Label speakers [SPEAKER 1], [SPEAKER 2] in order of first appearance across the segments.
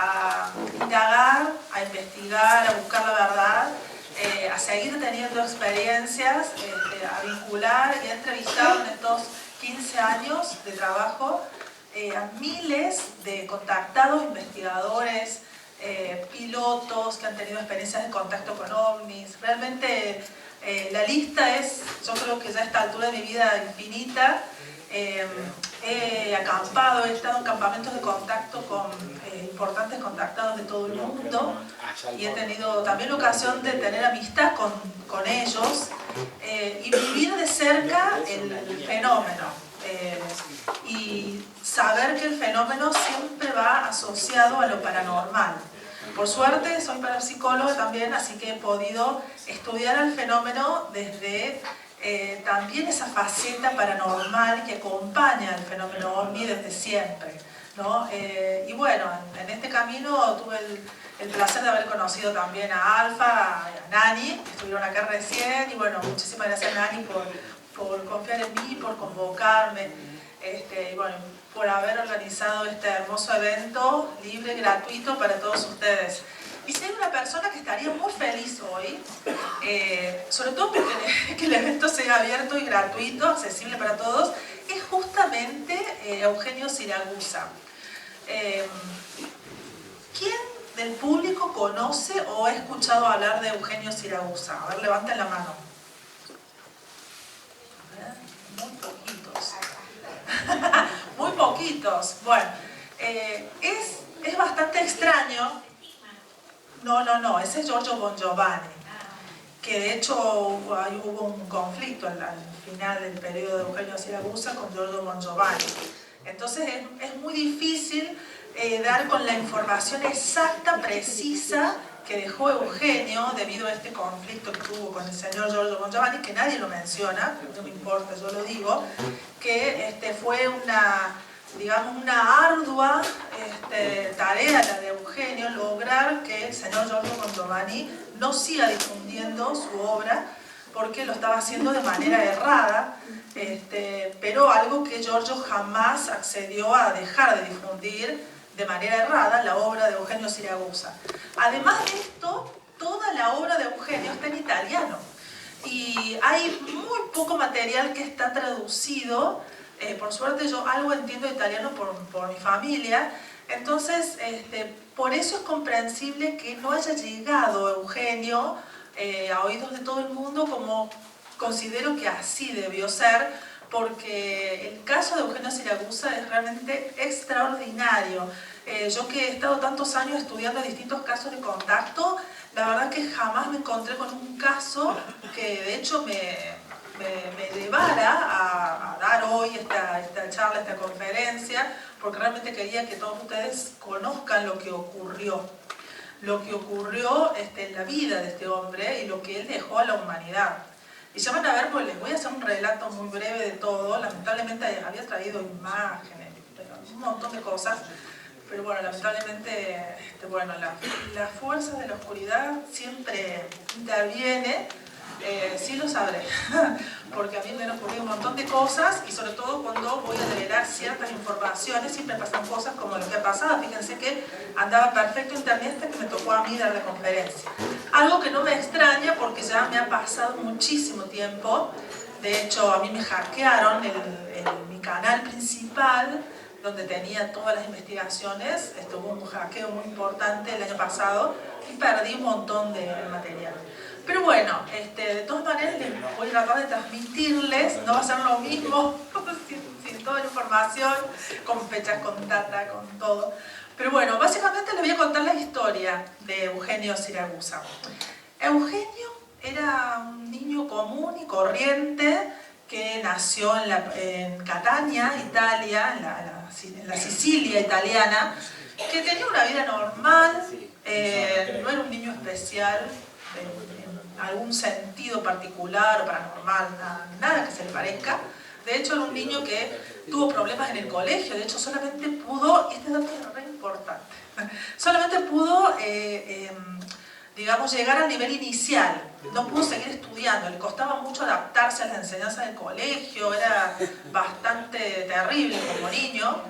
[SPEAKER 1] a indagar, a investigar, a buscar la verdad, a seguir teniendo experiencias, a vincular y a entrevistar en estos 15 años de trabajo a miles de contactados, investigadores, pilotos que han tenido experiencias de contacto con ovnis. Realmente la lista es, yo creo que ya a esta altura de mi vida, infinita. He acampado, he estado en campamentos de contacto con importantes contactados de todo el mundo y he tenido también la ocasión de tener amistad con ellos y vivir de cerca el fenómeno y saber que el fenómeno siempre va asociado a lo paranormal. Por suerte soy parapsicóloga también, así que he podido estudiar el fenómeno desde también esa faceta paranormal que acompaña al fenómeno OVNI desde siempre, ¿no? Y bueno, en este camino tuve el placer de haber conocido también a Alfa, a Nani, que estuvieron acá recién, y bueno, muchísimas gracias Nani por confiar en mí, por convocarme, y bueno, por haber organizado este hermoso evento libre, gratuito para todos ustedes. Y si hay una persona que estaría muy feliz hoy, sobre todo porque que el evento sea abierto y gratuito, accesible para todos, es justamente Eugenio Siragusa. ¿Quién del público conoce o ha escuchado hablar de Eugenio Siragusa? A ver, levanten la mano. Muy poquitos. Muy poquitos. Bueno, es bastante extraño. No, ese es Giorgio Bongiovanni, que de hecho hubo un conflicto al final del periodo de Eugenio Siragusa con Giorgio Bongiovanni. Entonces es muy difícil dar con la información exacta, precisa, que dejó Eugenio debido a este conflicto que tuvo con el señor Giorgio Bongiovanni, que nadie lo menciona, no me importa, yo lo digo, que fue digamos, una ardua tarea la de Eugenio lograr que el señor Giorgio Bongiovanni no siga difundiendo su obra porque lo estaba haciendo de manera errada, pero algo que Giorgio jamás accedió a dejar de difundir de manera errada, la obra de Eugenio Siragusa. Además de esto, toda la obra de Eugenio está en italiano y hay muy poco material que está traducido. Por suerte yo algo entiendo de italiano por mi familia, entonces por eso es comprensible que no haya llegado Eugenio a oídos de todo el mundo como considero que así debió ser, porque el caso de Eugenio Siragusa es realmente extraordinario. Yo que he estado tantos años estudiando distintos casos de contacto, la verdad que jamás me encontré con un caso que de hecho me llevara a dar hoy esta charla, esta conferencia, porque realmente quería que todos ustedes conozcan lo que ocurrió en la vida de este hombre y lo que él dejó a la humanidad. Y ya van a ver, pues les voy a hacer un relato muy breve de todo. Lamentablemente había traído imágenes, un montón de cosas, pero bueno, lamentablemente bueno, la fuerza de la oscuridad siempre interviene. Sí lo sabré, porque a mí me han ocurrido un montón de cosas y sobre todo cuando voy a develar ciertas informaciones siempre pasan cosas como lo que ha pasado. Fíjense que andaba perfecto internet hasta que me tocó a mí dar la conferencia. Algo que no me extraña porque ya me ha pasado muchísimo tiempo. De hecho, a mí me hackearon mi canal principal, donde tenía todas las investigaciones. Hubo un hackeo muy importante el año pasado y perdí un montón de material. Pero bueno, de todas maneras les voy a tratar de transmitirles, no va a ser lo mismo sin toda la información, con fechas, con data, con todo. Pero bueno, básicamente les voy a contar la historia de Eugenio Siragusa. Eugenio era un niño común y corriente que nació en Catania, Italia, en la Sicilia italiana, que tenía una vida normal, no era un niño especial, en algún sentido particular o paranormal, nada que se le parezca. De hecho, era un niño que tuvo problemas en el colegio. De hecho, solamente pudo, y este dato es re importante, solamente pudo, digamos, llegar al nivel inicial. No pudo seguir estudiando, le costaba mucho adaptarse a las enseñanzas del colegio, era bastante terrible como niño.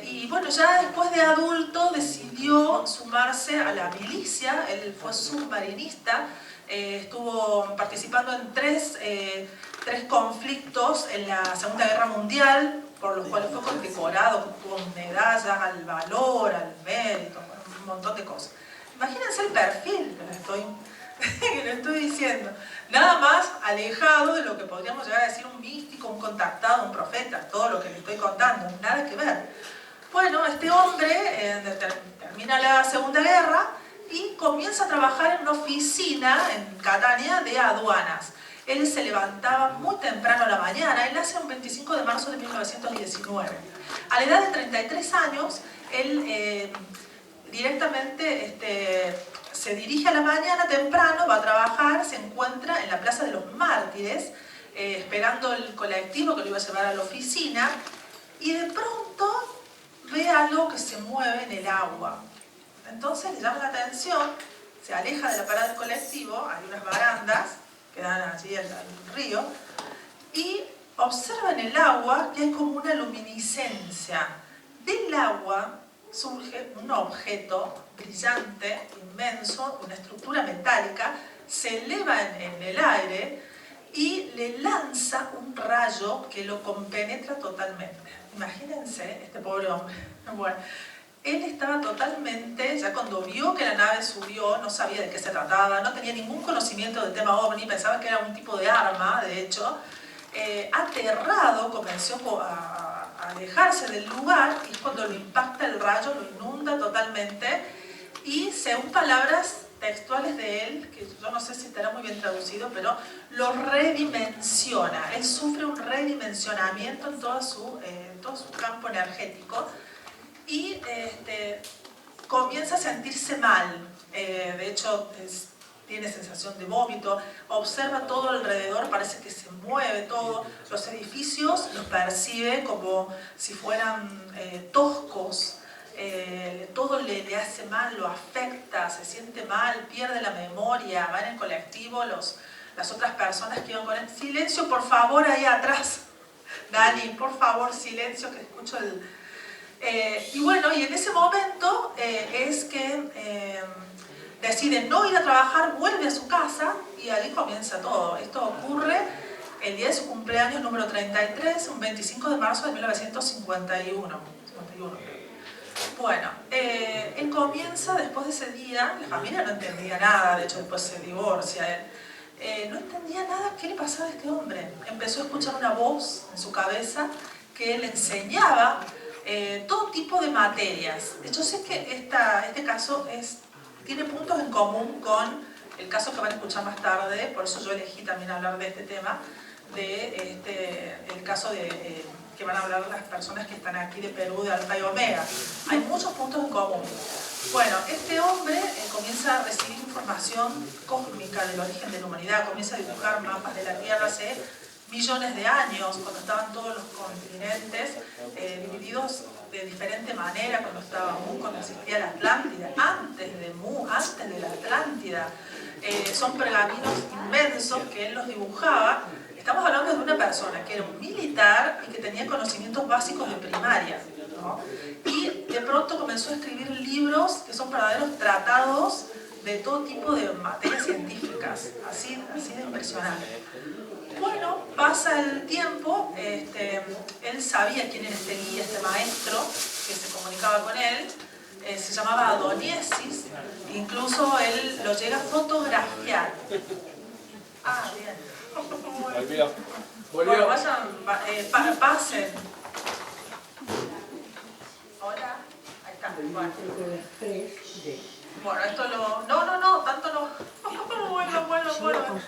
[SPEAKER 1] Y bueno, ya después de adulto decidió sumarse a la milicia. Él fue submarinista, estuvo participando en tres conflictos en la Segunda Guerra Mundial, por los cuales fue condecorado con medallas al valor, al mérito, un montón de cosas. Imagínense el perfil que le estoy diciendo. Nada más alejado de lo que podríamos llegar a decir un místico, un contactado, un profeta, todo lo que le estoy contando, nada que ver. Bueno, este hombre termina la Segunda Guerra y comienza a trabajar en una oficina en Catania de aduanas. Él se levantaba muy temprano a la mañana, él nace un 25 de marzo de 1919. A la edad de 33 años, él directamente se dirige a la mañana temprano, va a trabajar, se encuentra en la Plaza de los Mártires, esperando el colectivo que lo iba a llevar a la oficina, y de pronto ve algo que se mueve en el agua. Entonces le llama la atención, se aleja de la parada del colectivo, hay unas barandas que dan allí al río, y observa en el agua que hay como una luminiscencia. Del agua surge un objeto brillante, inmenso, una estructura metálica, se eleva en el aire y le lanza un rayo que lo compenetra totalmente. Imagínense este pobre hombre. Bueno, él estaba totalmente, ya cuando vio que la nave subió, no sabía de qué se trataba, no tenía ningún conocimiento del tema OVNI, pensaba que era un tipo de arma, de hecho. Aterrado, comenzó a alejarse del lugar, y es cuando lo impacta el rayo, lo inunda totalmente, y según palabras textuales de él, que yo no sé si estará muy bien traducido, pero lo redimensiona. Él sufre un redimensionamiento en todo su campo energético, y comienza a sentirse mal. De hecho, tiene sensación de vómito, observa todo alrededor, parece que se mueve todo, los edificios los percibe como si fueran toscos, todo le hace mal, lo afecta, se siente mal, pierde la memoria, va en el colectivo, las otras personas que iban con él, silencio por favor ahí atrás, Dani, por favor silencio que escucho el... y bueno, y en ese momento es que decide no ir a trabajar, vuelve a su casa y ahí comienza todo. Esto ocurre el día de su cumpleaños número 33, un 25 de marzo de 1951. Bueno, él comienza después de ese día, la familia no entendía nada, de hecho después se divorcia él. No entendía nada qué le pasaba a este hombre. Empezó a escuchar una voz en su cabeza que le enseñaba todo tipo de materias. Yo sé que este caso tiene puntos en común con el caso que van a escuchar más tarde, por eso yo elegí también hablar de este tema, el caso que van a hablar las personas que están aquí de Perú, de Alfa y Omega. Hay muchos puntos en común. Bueno, este hombre comienza a recibir información cósmica del origen de la humanidad, comienza a dibujar mapas de la Tierra hace millones de años, cuando estaban todos los continentes divididos de diferente manera, cuando existía la Atlántida, antes de la Atlántida. Son pergaminos inmensos que él los dibujaba. Estamos hablando de una persona que era un militar y que tenía conocimientos básicos de primaria, ¿no? Y de pronto comenzó a escribir libros que son verdaderos tratados de todo tipo de materias científicas, así de impresionante. Bueno, pasa el tiempo, él sabía quién era este guía, este maestro que se comunicaba con él, se llamaba Adoniesis, incluso él lo llega a fotografiar. Ah, bien. Bueno, vayan, pasen. Hola, ahí está. Bueno, esto lo... No, tanto no. Bueno.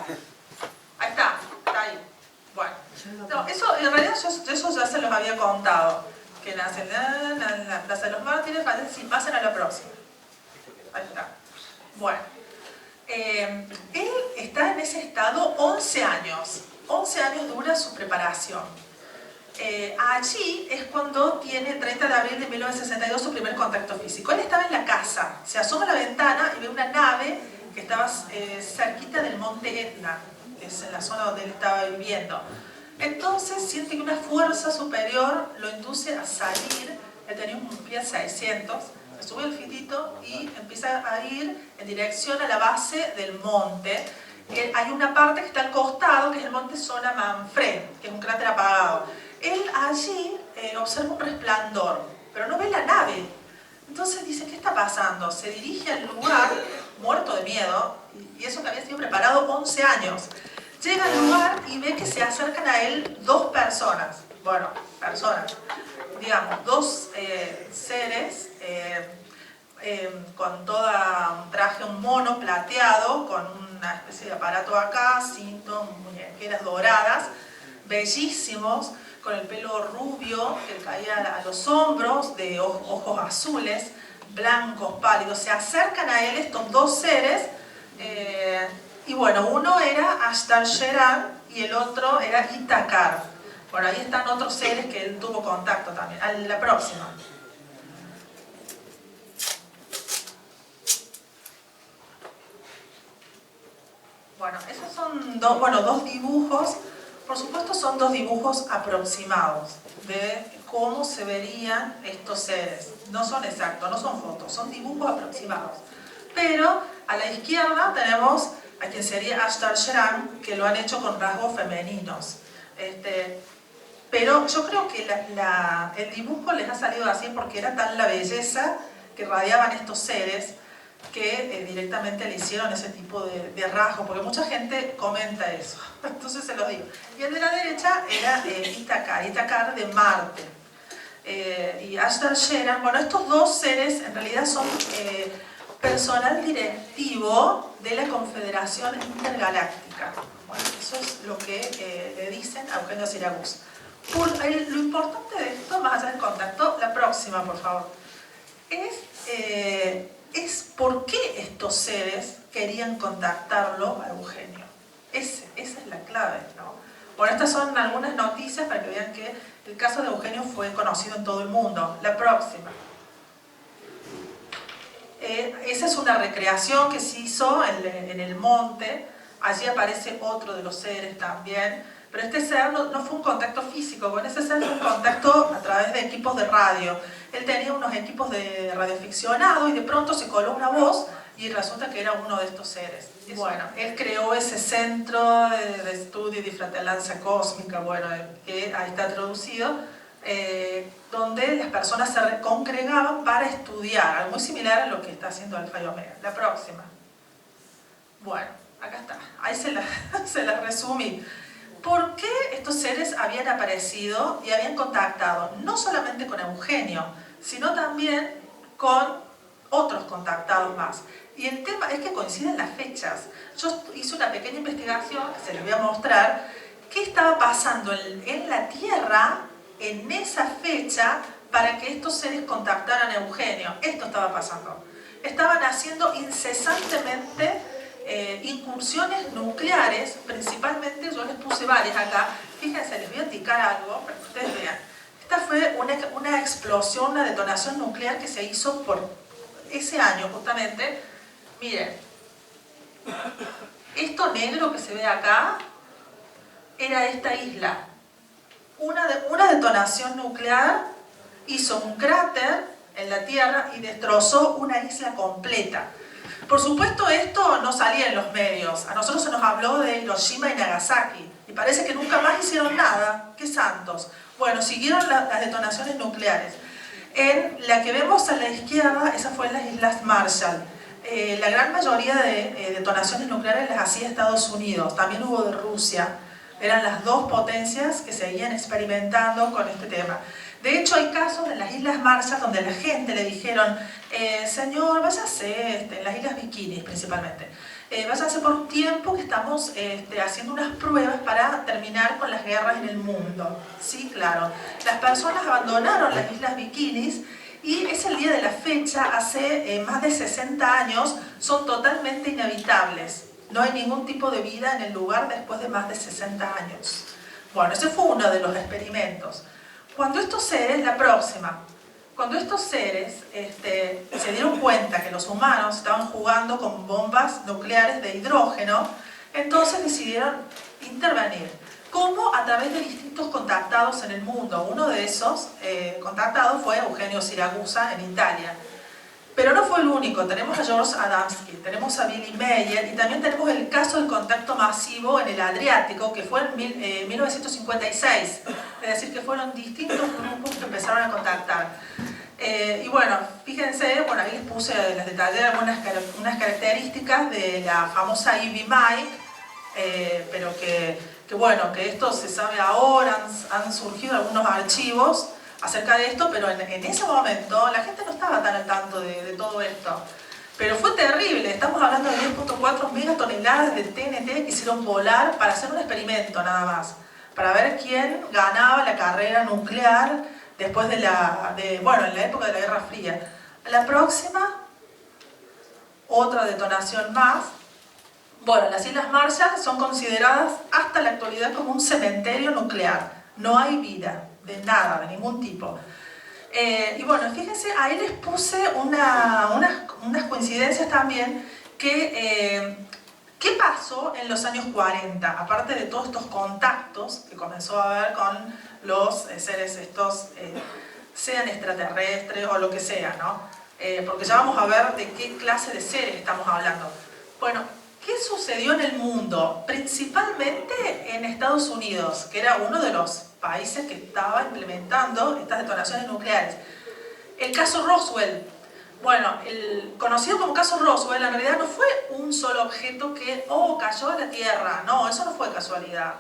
[SPEAKER 1] Ahí está ahí. Bueno, no, eso en realidad eso ya se los había contado, que nace en la Plaza de los Mártires, si pasen a la próxima. Ahí está. Bueno, él está en ese estado 11 años. 11 años dura su preparación. Allí es cuando tiene el 30 de abril de 1962 su primer contacto físico. Él estaba en la casa, se asoma a la ventana y ve una nave que estaba cerquita del monte Etna, es en la zona donde él estaba viviendo. Entonces siente que una fuerza superior lo induce a salir él tenía un Fiat 600, se sube el fitito y empieza a ir en dirección a la base del monte. Hay una parte que está al costado, que es el monte Zona Manfred, que es un cráter apagado. Él allí observa un resplandor, pero no ve la nave. Entonces dice, ¿qué está pasando? Se dirige al lugar, muerto de miedo, y eso que había sido preparado 11 años. Llega al lugar y ve que se acercan a él dos personas. Bueno, personas, digamos, dos seres con todo un traje, un mono plateado, con una especie de aparato acá, cinto, muñequeras doradas, bellísimos, con el pelo rubio que caía a los hombros, de ojos azules, blancos, pálidos. Se acercan a él estos dos seres, y bueno, uno era Ashtar-Sheran y el otro era Ithakar. Bueno, ahí están otros seres que él tuvo contacto también. A la próxima. Bueno, esos son dos dibujos. Por supuesto son dos dibujos aproximados de cómo se verían estos seres. No son exactos, no son fotos, son dibujos aproximados. Pero a la izquierda tenemos a quien sería Ashtar-Sheran, que lo han hecho con rasgos femeninos. Pero yo creo que el dibujo les ha salido así porque era tan la belleza que radiaban estos seres que directamente le hicieron ese tipo de rasgos, porque mucha gente comenta eso. Entonces se los digo. Y el de la derecha era Ithakar de Marte. Y Ashtar-Sheran, bueno, estos dos seres en realidad son personal directivo de la Confederación Intergaláctica. Bueno, eso es lo que le dicen a Eugenio Siracusa. Lo importante de esto, más allá del contacto, la próxima, por favor, es por qué estos seres querían contactarlo a Eugenio. Esa es la clave, ¿no? Bueno, estas son algunas noticias para que vean que el caso de Eugenio fue conocido en todo el mundo. La próxima. Esa es una recreación que se hizo en el monte. Allí aparece otro de los seres también. Pero este ser no fue un contacto físico, con ese ser fue un contacto a través de equipos de radio. Él tenía unos equipos de radioaficionado y de pronto se coló una voz y resulta que era uno de estos seres. Bueno, él creó ese centro de estudio y de fratelanza cósmica, bueno, que ahí está traducido, donde las personas se congregaban para estudiar, algo muy similar a lo que está haciendo Alfa y Omega. La próxima. Bueno, acá está, ahí se la resumí. ¿Por qué estos seres habían aparecido y habían contactado no solamente con Eugenio, sino también con otros contactados más? Y el tema es que coinciden las fechas. Yo hice una pequeña investigación, que se les voy a mostrar, qué estaba pasando en la Tierra en esa fecha para que estos seres contactaran a Eugenio. Esto estaba pasando. Estaban haciendo incesantemente incursiones nucleares, principalmente, yo les puse varias acá. Fíjense, les voy a indicar algo para que ustedes vean. Esta fue una explosión, una detonación nuclear que se hizo por ese año justamente. Miren, esto negro que se ve acá era esta isla. Una detonación nuclear hizo un cráter en la Tierra y destrozó una isla completa. Por supuesto, esto no salía en los medios. A nosotros se nos habló de Hiroshima y Nagasaki. Y parece que nunca más hicieron nada. ¡Qué santos! Bueno, siguieron las detonaciones nucleares. En la que vemos a la izquierda, esa fue en las Islas Marshall. La gran mayoría de detonaciones nucleares las hacía Estados Unidos. También hubo de Rusia. Eran las dos potencias que seguían experimentando con este tema. De hecho, hay casos en las Islas Marshall donde la gente le dijeron, señor, váyase, en las Islas Bikinis principalmente, váyase por tiempo que estamos haciendo unas pruebas para terminar con las guerras en el mundo. Sí, claro. Las personas abandonaron las Islas Bikinis y es el día de la fecha, hace más de 60 años, son totalmente inhabitables. No hay ningún tipo de vida en el lugar después de más de 60 años. Bueno, ese fue uno de los experimentos. Cuando estos seres, la próxima, cuando estos seres se dieron cuenta que los humanos estaban jugando con bombas nucleares de hidrógeno, entonces decidieron intervenir. como a través de distintos contactados en el mundo. Uno de esos contactados fue Eugenio Siragusa en Italia. Pero no fue el único, tenemos a George Adamski, tenemos a Billy Meyer y también tenemos el caso del contacto masivo en el Adriático, que fue en 1956, es decir, que fueron distintos grupos que empezaron a contactar. Y bueno, fíjense, bueno, ahí les puse, les detallé unas características de la famosa Ivy Mike, pero bueno, que esto se sabe ahora, han surgido algunos archivos acerca de esto, pero en ese momento la gente no estaba tan al tanto de todo esto. Pero fue terrible, estamos hablando de 10.4 megatoneladas de TNT que hicieron volar para hacer un experimento nada más, para ver quién ganaba la carrera nuclear después bueno, en la época de la Guerra Fría. La próxima, otra detonación más. Bueno, las Islas Marshall son consideradas hasta la actualidad como un cementerio nuclear. No hay vida, de nada, de ningún tipo. Y bueno, fíjense, ahí les puse unas coincidencias también que... ¿Qué pasó en los años 40? Aparte de todos estos contactos que comenzó a haber con los seres estos, sean extraterrestres o lo que sea, ¿no? Porque ya vamos a ver de qué clase de seres estamos hablando. Bueno, ¿qué sucedió en el mundo? Principalmente en Estados Unidos, que era uno de los países que estaba implementando estas detonaciones nucleares. El caso Roswell. Bueno, el conocido como caso Roswell en realidad no fue un solo objeto que, cayó a la Tierra. No, eso no fue casualidad.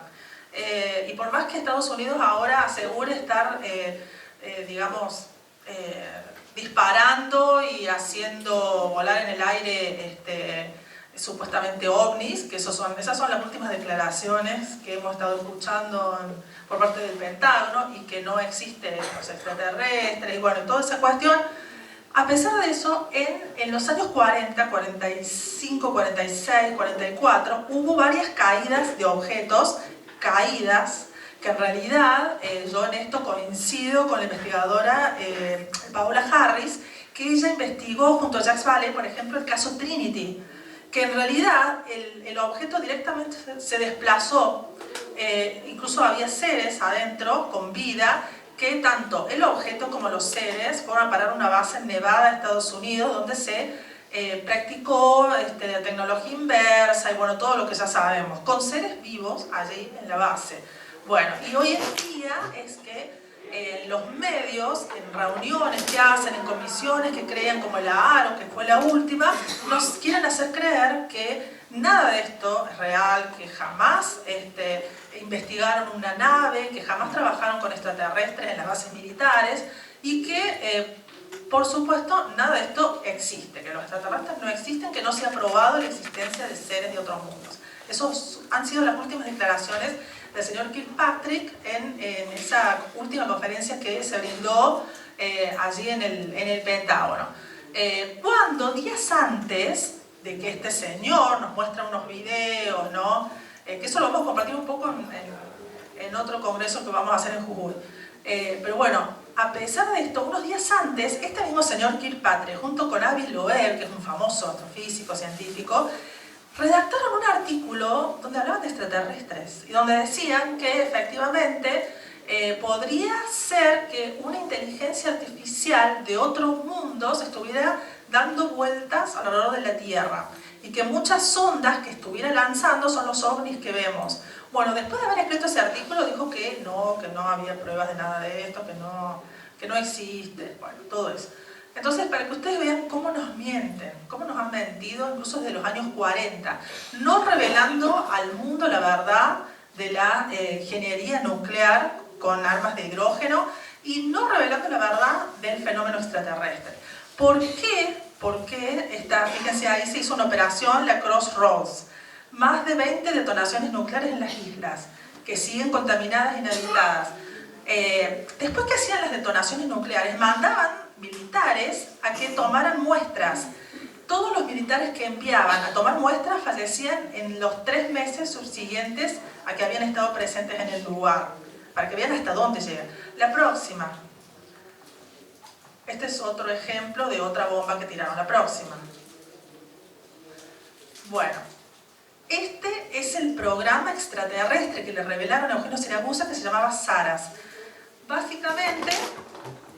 [SPEAKER 1] Y por más que Estados Unidos ahora asegure estar, digamos, disparando y haciendo volar en el aire supuestamente ovnis, que esas son las últimas declaraciones que hemos estado escuchando por parte del Pentágono, y que no existen los extraterrestres, y bueno, toda esa cuestión. A pesar de eso, en los años 40, 45, 46, 44, hubo varias caídas de objetos, que en realidad, yo en esto coincido con la investigadora Paola Harris, que ella investigó junto a Jacques Vallée, por ejemplo, el caso Trinity, que en realidad el objeto directamente se desplazó, incluso había seres adentro con vida, que tanto el objeto como los seres fueron a parar una base en Nevada, Estados Unidos, donde se practicó la tecnología inversa y bueno, todo lo que ya sabemos, con seres vivos allí en la base. Bueno, y hoy en día es que los medios, en reuniones que hacen, en comisiones que crean como la ARO, que fue la última, nos quieren hacer creer que nada de esto es real, que jamás investigaron una nave, que jamás trabajaron con extraterrestres en las bases militares y que, por supuesto, nada de esto existe, que los extraterrestres no existen, que no se ha probado la existencia de seres de otros mundos. Esas han sido las últimas declaraciones del señor Kirkpatrick en esa última conferencia que se brindó allí en el Pentágono. Cuando días antes de que este señor nos muestra unos videos, ¿no? Que eso lo vamos a compartir un poco en otro congreso que vamos a hacer en Jujuy. Pero bueno, a pesar de esto, unos días antes, este mismo señor Kirkpatrick, junto con Avi Loeb, que es un famoso astrofísico, científico, redactaron un artículo donde hablaban de extraterrestres y donde decían que efectivamente podría ser que una inteligencia artificial de otros mundos estuviera dando vueltas alrededor de la Tierra y que muchas sondas que estuviera lanzando son los ovnis que vemos. Bueno, después de haber escrito ese artículo dijo que no había pruebas de nada de esto, que no existe, bueno, todo eso. Entonces, para que ustedes vean cómo nos mienten, cómo nos han mentido incluso desde los años 40, no revelando al mundo la verdad de la ingeniería nuclear con armas de hidrógeno y no revelando la verdad del fenómeno extraterrestre. ¿Por qué? Porque fíjense, ahí se hizo una operación, la Crossroads. Más de 20 detonaciones nucleares en las islas, que siguen contaminadas e inhabitadas. Después que hacían las detonaciones nucleares, mandaban militares a que tomaran muestras. Todos los militares que enviaban a tomar muestras fallecían en los 3 meses subsiguientes a que habían estado presentes en el lugar, para que vean hasta dónde llega. La próxima. Este es otro ejemplo de otra bomba que tiraron. La próxima. Bueno, este es el programa extraterrestre que le revelaron a Eugenio Siragusa, que se llamaba Saras. Básicamente,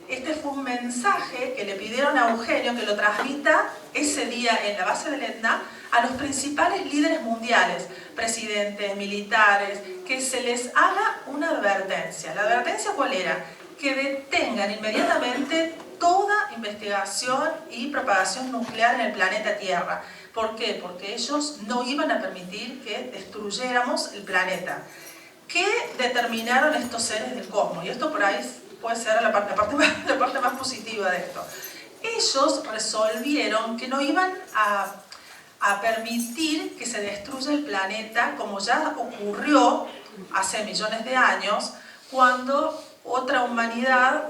[SPEAKER 1] este fue un mensaje que le pidieron a Eugenio que lo transmita ese día en la base del Etna a los principales líderes mundiales, presidentes, militares, que se les haga una advertencia. ¿La advertencia cuál era? Que detengan inmediatamente toda investigación y propagación nuclear en el planeta Tierra. ¿Por qué? Porque ellos no iban a permitir que destruyéramos el planeta. ¿Qué determinaron estos seres del cosmos? Y esto por ahí puede ser la parte más positiva de esto. Ellos resolvieron que no iban a permitir que se destruya el planeta, como ya ocurrió hace millones de años, cuando otra humanidad,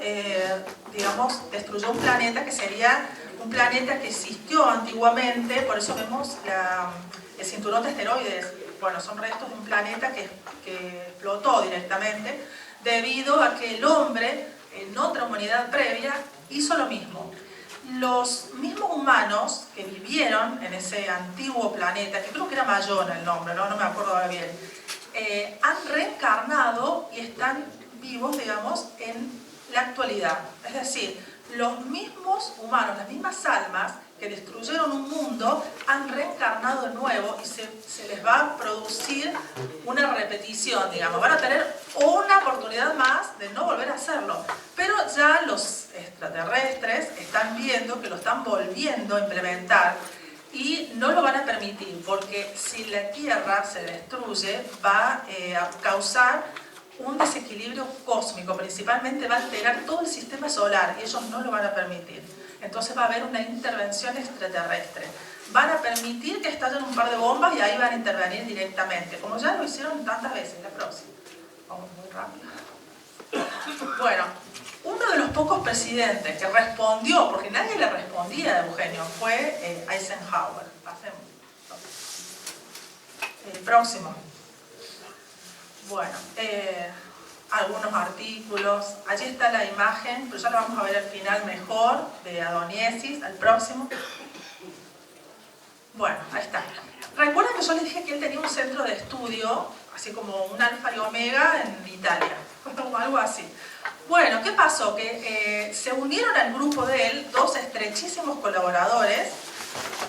[SPEAKER 1] digamos, destruyó un planeta que sería un planeta que existió antiguamente. Por eso vemos el cinturón de asteroides. Bueno, son restos de un planeta que explotó directamente debido a que el hombre, en otra humanidad previa, hizo lo mismo. Los mismos humanos que vivieron en ese antiguo planeta, que creo que era Mayona el nombre, no me acuerdo ahora bien, han reencarnado y están vivos, digamos, en la actualidad. Es decir, los mismos humanos, las mismas almas que destruyeron un mundo, han reencarnado de nuevo y se les va a producir una repetición, digamos. Van a tener una oportunidad más de no volver a hacerlo. Pero ya los extraterrestres están viendo que lo están volviendo a implementar y no lo van a permitir, porque si la Tierra se destruye, va a causar un desequilibrio cósmico, principalmente va a alterar todo el sistema solar y ellos no lo van a permitir. Entonces va a haber una intervención extraterrestre. Van a permitir que estallen un par de bombas y ahí van a intervenir directamente, como ya lo hicieron tantas veces. La próxima. Vamos muy rápido. Bueno, uno de los pocos presidentes que respondió, porque nadie le respondía a Eugenio, fue Eisenhower. Pasemos. El próximo. Bueno, algunos artículos. Allí está la imagen, pero ya la vamos a ver al final mejor, de Adoniesis. Al próximo. Bueno, ahí está. Recuerden que yo les dije que él tenía un centro de estudio, así como un alfa y omega en Italia, o algo así. Bueno, ¿qué pasó? Que se unieron al grupo de él dos estrechísimos colaboradores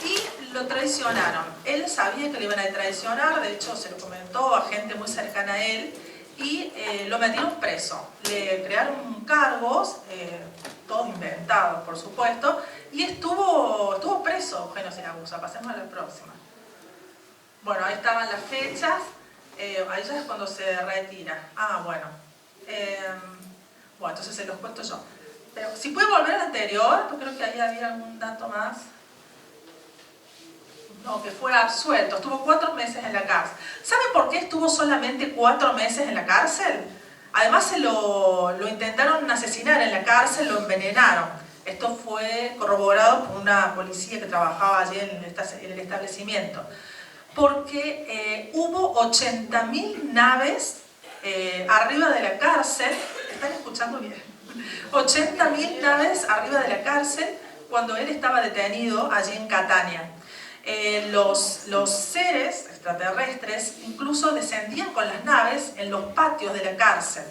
[SPEAKER 1] y lo traicionaron. Él sabía que le iban a traicionar, de hecho se lo comentó a gente muy cercana a él, y lo metieron preso. Le crearon cargos, todos inventados por supuesto, y estuvo preso Eugenio Siragusa. Pasemos a la próxima. Bueno, ahí estaban las fechas, ahí ya es cuando se retira. Bueno, entonces se los cuento yo. Pero si puede volver al anterior, yo creo que ahí había algún dato más. No, que fue absuelto, estuvo 4 meses en la cárcel. ¿Saben por qué estuvo solamente 4 meses en la cárcel? Además lo intentaron asesinar en la cárcel, lo envenenaron. Esto fue corroborado por una policía que trabajaba allí en el establecimiento. Porque hubo 80.000 naves arriba de la cárcel. ¿Están escuchando bien? 80.000 naves arriba de la cárcel cuando él estaba detenido allí en Catania. Los seres extraterrestres incluso descendían con las naves en los patios de la cárcel.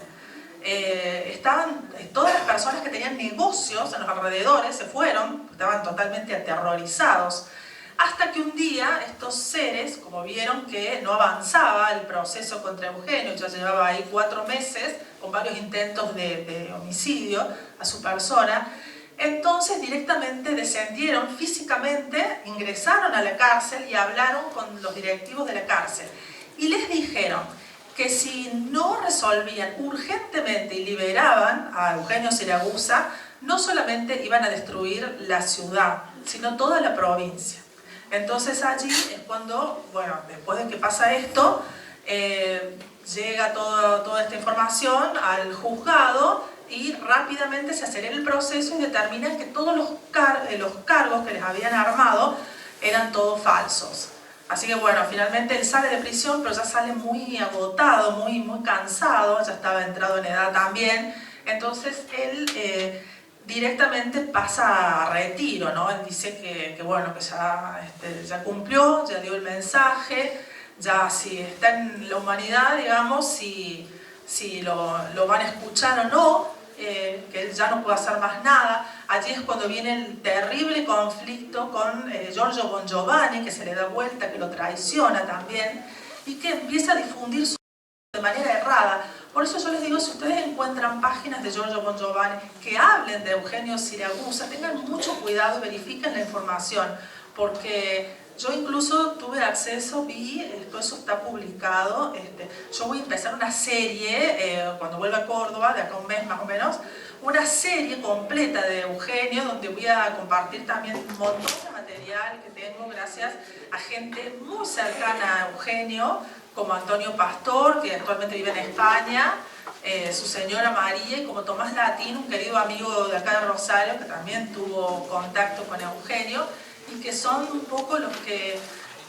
[SPEAKER 1] Estaban todas las personas que tenían negocios en los alrededores, se fueron, estaban totalmente aterrorizados, hasta que un día estos seres, como vieron que no avanzaba el proceso contra Eugenio, ya llevaba ahí 4 meses con varios intentos de homicidio a su persona, entonces directamente descendieron físicamente, ingresaron a la cárcel y hablaron con los directivos de la cárcel. Y les dijeron que si no resolvían urgentemente y liberaban a Eugenio Siragusa, no solamente iban a destruir la ciudad, sino toda la provincia. Entonces allí es cuando, bueno, después de que pasa esto, llega toda esta información al juzgado y rápidamente se acelera el proceso y determinan que todos los cargos que les habían armado eran todos falsos. Así que bueno, finalmente él sale de prisión, pero ya sale muy agotado, muy cansado, ya estaba entrado en edad también. Entonces él directamente pasa a retiro, ¿no? Él dice que bueno, que ya cumplió, ya dio el mensaje, ya si está en la humanidad, digamos, si lo van a escuchar o no, que él ya no puede hacer más nada. Allí es cuando viene el terrible conflicto con Giorgio Bongiovanni, que se le da vuelta, que lo traiciona también, y que empieza a difundir su de manera errada. Por eso yo les digo, si ustedes encuentran páginas de Giorgio Bongiovanni que hablen de Eugenio Siragusa, tengan mucho cuidado y verifiquen la información, porque yo incluso tuve acceso, vi, todo eso está publicado, yo voy a empezar una serie, cuando vuelva a Córdoba, de acá a un mes más o menos, una serie completa de Eugenio, donde voy a compartir también un montón de material que tengo gracias a gente muy cercana a Eugenio, como Antonio Pastor, que actualmente vive en España, su señora María, y como Tomás Latín, un querido amigo de acá de Rosario, que también tuvo contacto con Eugenio, y que son un poco los que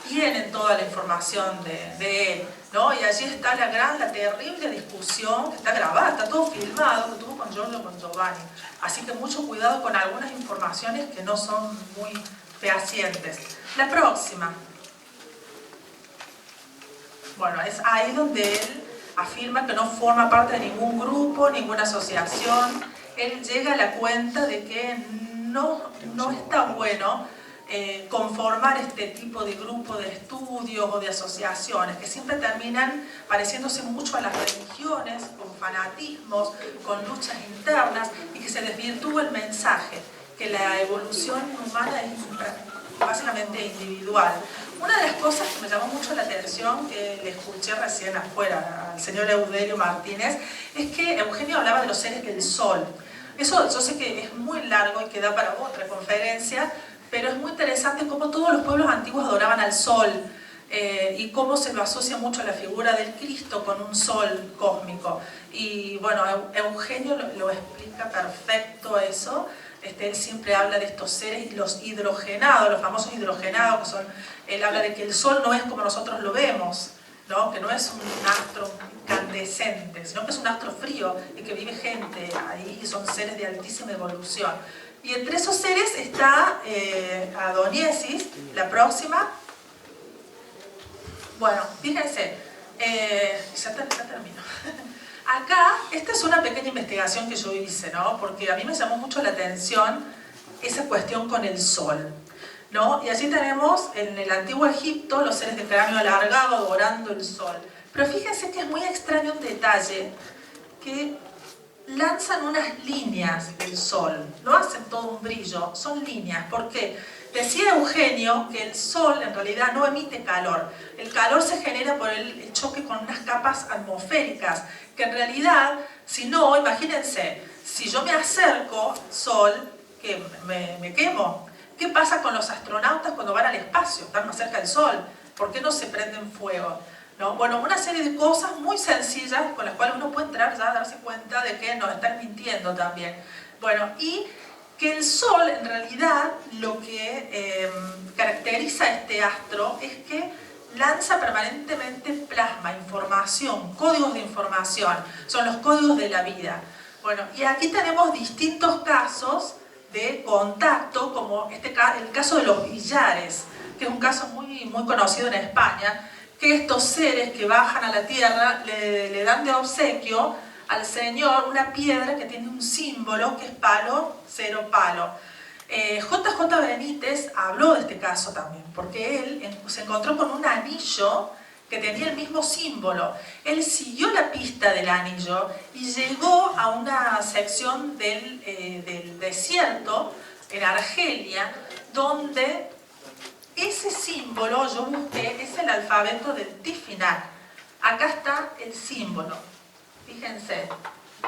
[SPEAKER 1] tienen toda la información de él, ¿no? Y allí está la terrible discusión, que está grabada, está todo filmado, que tuvo con Giorgio Bongiovanni. Así que mucho cuidado con algunas informaciones que no son muy fehacientes. La próxima. Bueno, es ahí donde él afirma que no forma parte de ningún grupo, ninguna asociación. Él llega a la cuenta de que no está bueno conformar este tipo de grupo de estudios o de asociaciones que siempre terminan pareciéndose mucho a las religiones, con fanatismos, con luchas internas, y que se desvirtúa el mensaje, que la evolución humana es básicamente individual. Una de las cosas que me llamó mucho la atención, que le escuché recién afuera al señor Eudelio Martínez, es que Eugenio hablaba de los seres del sol. Eso yo sé que es muy largo y que da para otra conferencia, pero es muy interesante cómo todos los pueblos antiguos adoraban al sol y cómo se lo asocia mucho a la figura del Cristo con un sol cósmico. Y bueno, Eugenio lo explica perfecto eso. Él siempre habla de estos seres y los hidrogenados, los famosos hidrogenados, que son, él habla de que el sol no es como nosotros lo vemos, ¿no? Que no es un astro incandescente, sino que es un astro frío y que vive gente ahí, y son seres de altísima evolución. Y entre esos seres está Adoniesis, la próxima. Bueno, fíjense, ya termino. Acá, esta es una pequeña investigación que yo hice, ¿no? Porque a mí me llamó mucho la atención esa cuestión con el sol, ¿no? Y allí tenemos en el antiguo Egipto los seres de cráneo alargado adorando el sol. Pero fíjense que es muy extraño un detalle, que lanzan unas líneas del sol, no hacen todo un brillo, son líneas. ¿Por qué? Decía Eugenio que el sol en realidad no emite calor. El calor se genera por el choque con unas capas atmosféricas, que en realidad, si no, imagínense, si yo me acerco sol, que me quemo. ¿Qué pasa con los astronautas cuando van al espacio? Están más cerca del sol. ¿Por qué no se prenden fuego? ¿No? Bueno, una serie de cosas muy sencillas con las cuales uno puede entrar ya a darse cuenta de que nos están mintiendo también. Bueno, y que el Sol en realidad lo que caracteriza a este astro es que lanza permanentemente plasma, información, códigos de información, son los códigos de la vida. Bueno, y aquí tenemos distintos casos de contacto, como el caso de los billares, que es un caso muy conocido en España, que estos seres que bajan a la tierra le dan de obsequio al Señor una piedra que tiene un símbolo que es palo, cero palo. JJ Benítez habló de este caso también, porque él se encontró con un anillo que tenía el mismo símbolo. Él siguió la pista del anillo y llegó a una sección del desierto en Argelia, donde ese símbolo, yo busqué, es el alfabeto del Tifinagh. Acá está el símbolo. Fíjense,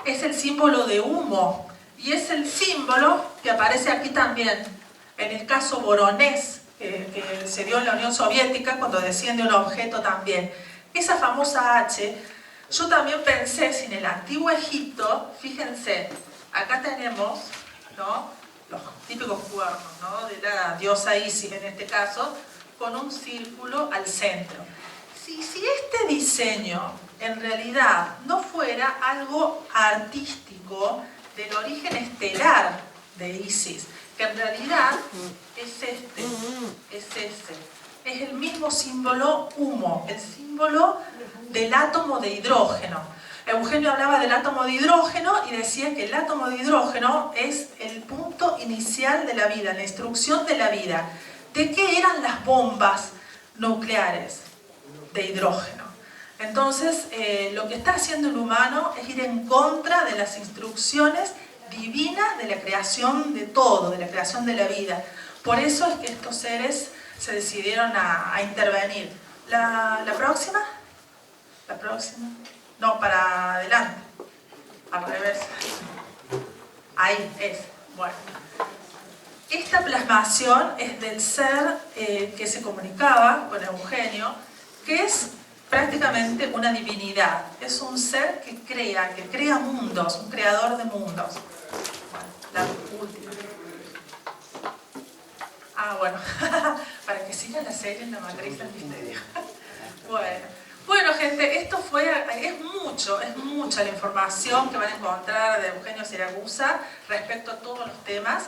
[SPEAKER 1] es el símbolo de humo. Y es el símbolo que aparece aquí también, en el caso Voronezh, que se dio en la Unión Soviética cuando desciende un objeto también. Esa famosa H, yo también pensé, si en el antiguo Egipto, fíjense, acá tenemos, ¿no?, los típicos cuernos, ¿no?, de la diosa Isis en este caso, con un círculo al centro. Si este diseño en realidad no fuera algo artístico del origen estelar de Isis, que en realidad es este, es ese, es el mismo símbolo humo, el símbolo del átomo de hidrógeno. Eugenio hablaba del átomo de hidrógeno y decía que el átomo de hidrógeno es el punto inicial de la vida, la instrucción de la vida. ¿De qué eran las bombas nucleares? De hidrógeno. Entonces, lo que está haciendo el humano es ir en contra de las instrucciones divinas de la creación de todo, de la creación de la vida. Por eso es que estos seres se decidieron a intervenir. ¿La próxima? ¿La próxima? No, para adelante. Al revés. Ahí es. Bueno. Esta plasmación es del ser que se comunicaba con Eugenio, que es prácticamente una divinidad. Es un ser que crea mundos, un creador de mundos. Bueno, la última. Ah, bueno, para que siga la serie en la matriz del misterio. Bueno, gente, esto es mucha la información que van a encontrar de Eugenio Siragusa respecto a todos los temas.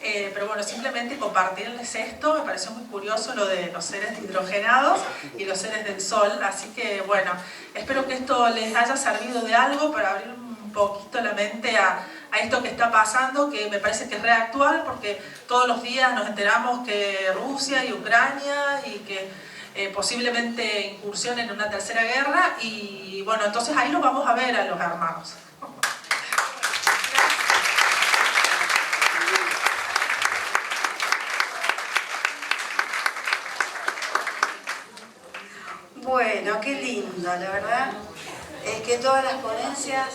[SPEAKER 1] Pero bueno, simplemente compartirles esto, me pareció muy curioso lo de los seres hidrogenados y los seres del sol, así que bueno, espero que esto les haya servido de algo para abrir un poquito la mente a esto que está pasando, que me parece que es reactual, porque todos los días nos enteramos que Rusia y Ucrania y que posiblemente incursionen en una tercera guerra, y bueno, entonces ahí los vamos a ver a los hermanos.
[SPEAKER 2] Bueno, qué lindo, la verdad, que todas las ponencias